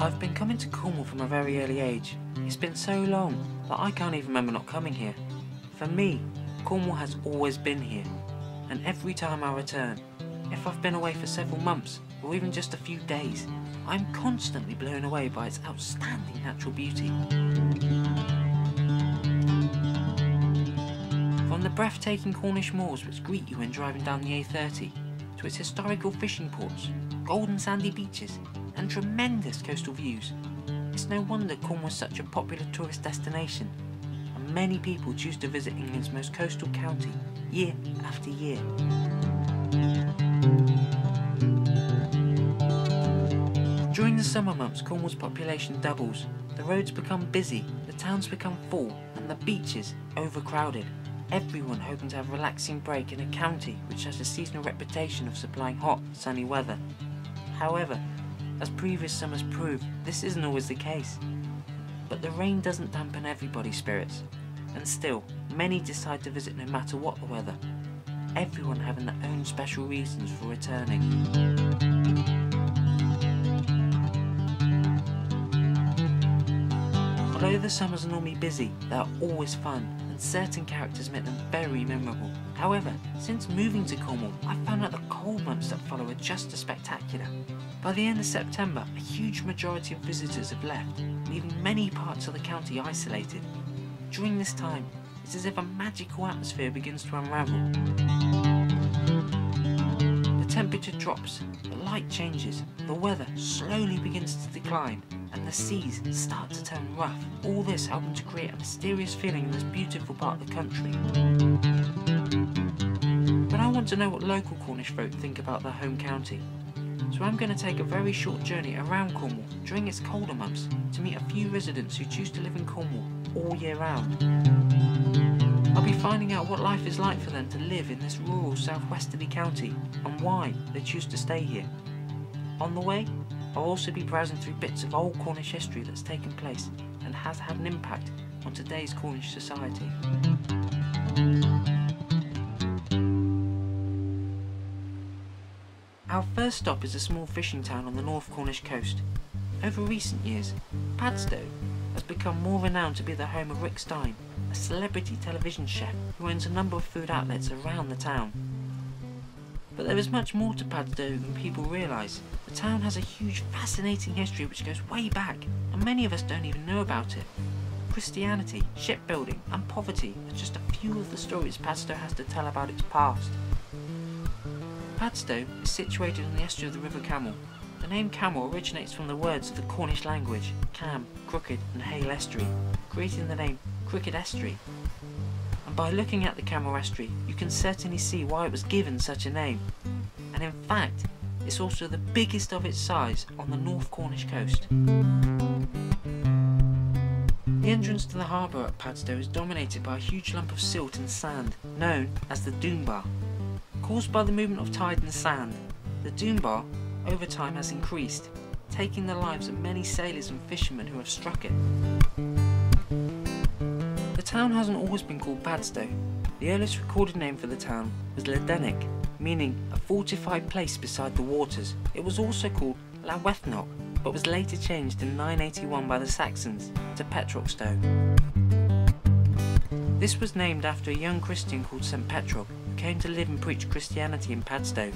I've been coming to Cornwall from a very early age. It's been so long that I can't even remember not coming here. For me, Cornwall has always been here, and every time I return, if I've been away for several months or even just a few days, I'm constantly blown away by its outstanding natural beauty. From the breathtaking Cornish moors which greet you when driving down the A30, to its historical fishing ports, golden sandy beaches, and tremendous coastal views, it's no wonder Cornwall is such a popular tourist destination, and many people choose to visit England's most coastal county year after year. During the summer months, Cornwall's population doubles, the roads become busy, the towns become full, and the beaches overcrowded. Everyone hoping to have a relaxing break in a county which has a seasonal reputation of supplying hot, sunny weather. However, as previous summers proved, this isn't always the case. But the rain doesn't dampen everybody's spirits, and still, many decide to visit no matter what the weather, everyone having their own special reasons for returning. Although the summers are normally busy, they are always fun, and certain characters make them very memorable. However, since moving to Cornwall, I've found out the cold months that follow are just as spectacular. By the end of September, a huge majority of visitors have left, leaving many parts of the county isolated. During this time, it's as if a magical atmosphere begins to unravel. The temperature drops, the light changes, the weather slowly begins to decline, and the seas start to turn rough, all this helping to create a mysterious feeling in this beautiful part of the country. But I want to know what local Cornish folk think about their home county, so I'm going to take a very short journey around Cornwall during its colder months to meet a few residents who choose to live in Cornwall all year round. I'll be finding out what life is like for them to live in this rural southwesterly county and why they choose to stay here. On the way, I'll also be browsing through bits of old Cornish history that's taken place and has had an impact on today's Cornish society. Our first stop is a small fishing town on the North Cornish coast. Over recent years, Padstow has become more renowned to be the home of Rick Stein, a celebrity television chef who owns a number of food outlets around the town. But there is much more to Padstow than people realise. The town has a huge, fascinating history which goes way back, and many of us don't even know about it. Christianity, shipbuilding, and poverty are just a few of the stories Padstow has to tell about its past. Padstow is situated on the estuary of the River Camel. The name Camel originates from the words of the Cornish language, Cam, Crooked, and Hale Estuary, creating the name Crooked Estuary. And by looking at the Camel Estuary, you can certainly see why it was given such a name. And in fact, it's also the biggest of its size on the North Cornish coast. The entrance to the harbour at Padstow is dominated by a huge lump of silt and sand, known as the Dune Bar. Caused by the movement of tide and sand, the Dune Bar over time has increased, taking the lives of many sailors and fishermen who have struck it. The town hasn't always been called Padstow. The earliest recorded name for the town was Ledenic, meaning a fortified place beside the waters. It was also called Lawethnock, but was later changed in 981 by the Saxons to Petrockstow. This was named after a young Christian called St. Petrock, who came to live and preach Christianity in Padstow.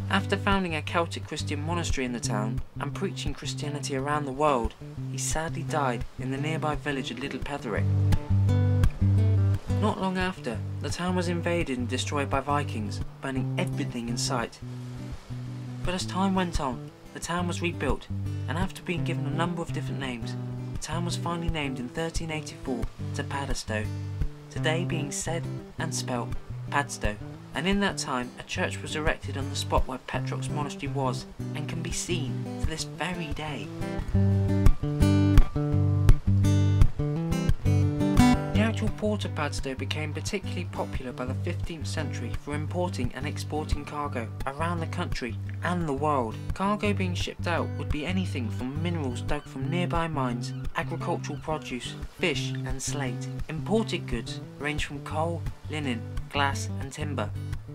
After founding a Celtic Christian monastery in the town and preaching Christianity around the world, he sadly died in the nearby village of Little Petherick. Not long after, the town was invaded and destroyed by Vikings, burning everything in sight. But as time went on, the town was rebuilt, and after being given a number of different names, the town was finally named in 1384 to Padstow, today being said and spelt Padstow. And in that time, a church was erected on the spot where Petrock's monastery was, and can be seen to this very day. The actual port of Padstow became particularly popular by the 15th century for importing and exporting cargo around the country and the world. Cargo being shipped out would be anything from minerals dug from nearby mines, agricultural produce, fish and slate. Imported goods range from coal, linen, glass and timber.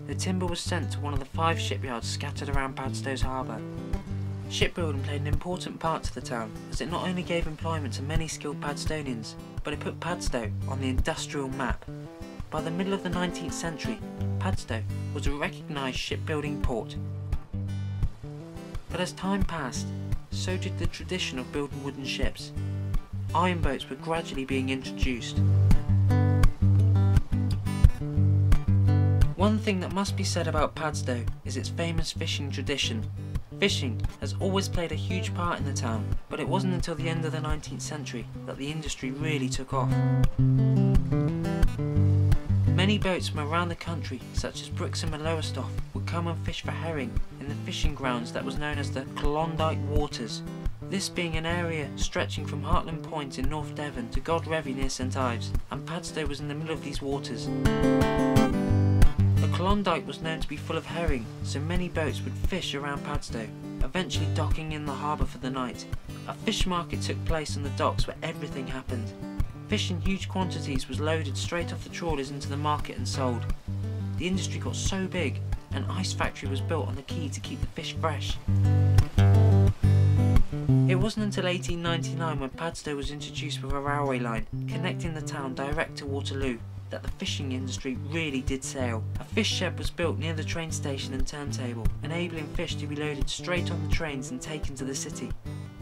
The timber was sent to one of the 5 shipyards scattered around Padstow's harbour. Shipbuilding played an important part to the town, as it not only gave employment to many skilled Padstonians, but it put Padstow on the industrial map. By the middle of the 19th century, Padstow was a recognised shipbuilding port. But as time passed, so did the tradition of building wooden ships. Iron boats were gradually being introduced. One thing that must be said about Padstow is its famous fishing tradition. Fishing has always played a huge part in the town, but it wasn't until the end of the 19th century that the industry really took off. Many boats from around the country, such as Brixham and Lowestoft, would come and fish for herring in the fishing grounds that was known as the Klondike Waters, this being an area stretching from Hartland Point in North Devon to Godrevy near St Ives, and Padstow was in the middle of these waters. The Klondike was known to be full of herring, so many boats would fish around Padstow, eventually docking in the harbour for the night. A fish market took place on the docks where everything happened. Fish in huge quantities was loaded straight off the trawlers into the market and sold. The industry got so big, an ice factory was built on the quay to keep the fish fresh. It wasn't until 1899, when Padstow was introduced with a railway line connecting the town direct to Waterloo, that the fishing industry really did sail. A fish shed was built near the train station and turntable, enabling fish to be loaded straight on the trains and taken to the city.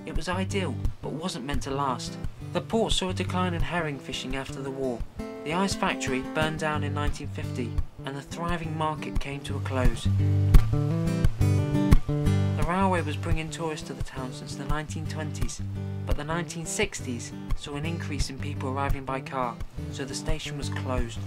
It was ideal, but wasn't meant to last. The port saw a decline in herring fishing after the war. The ice factory burned down in 1950, and the thriving market came to a close. The railway was bringing tourists to the town since the 1920s, but the 1960s saw an increase in people arriving by car, so the station was closed.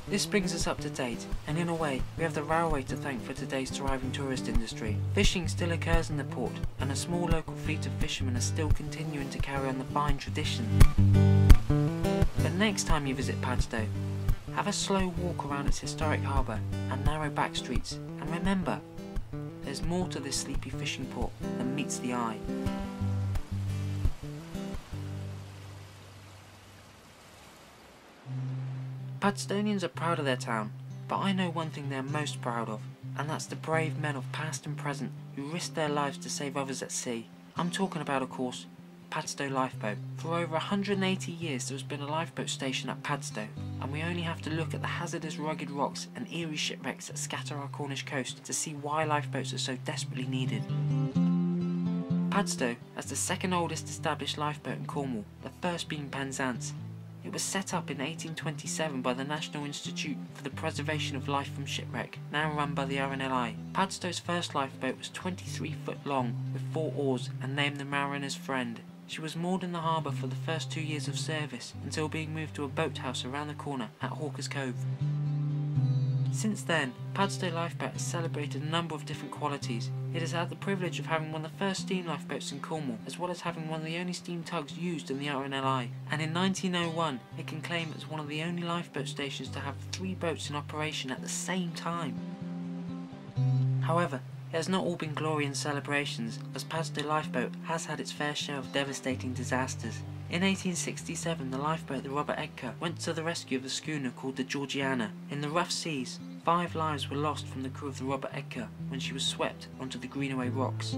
This brings us up to date, and in a way, we have the railway to thank for today's thriving tourist industry. Fishing still occurs in the port, and a small local fleet of fishermen are still continuing to carry on the fine tradition. But next time you visit Padstow, have a slow walk around its historic harbour and narrow back streets, and remember, there's more to this sleepy fishing port than meets the eye. Padstonians are proud of their town, but I know one thing they're most proud of, and that's the brave men of past and present who risked their lives to save others at sea. I'm talking about, of course, Padstow Lifeboat. For over 180 years there has been a lifeboat station at Padstow, and we only have to look at the hazardous rugged rocks and eerie shipwrecks that scatter our Cornish coast to see why lifeboats are so desperately needed. Padstow has the second oldest established lifeboat in Cornwall, the first being Penzance. It was set up in 1827 by the National Institute for the Preservation of Life from Shipwreck, now run by the RNLI. Padstow's first lifeboat was 23 foot long with 4 oars and named the Mariner's Friend. She was moored in the harbour for the first 2 years of service until being moved to a boathouse around the corner at Hawker's Cove. Since then, Padstow Lifeboat has celebrated a number of different qualities. It has had the privilege of having one of the first steam lifeboats in Cornwall, as well as having one of the only steam tugs used in the RNLI, and in 1901 it can claim as one of the only lifeboat stations to have 3 boats in operation at the same time. However, it has not all been glory and celebrations, as Padstow Lifeboat has had its fair share of devastating disasters. In 1867, the lifeboat the Robert Edgar went to the rescue of a schooner called the Georgiana. In the rough seas, 5 lives were lost from the crew of the Robert Edgar when she was swept onto the Greenaway rocks.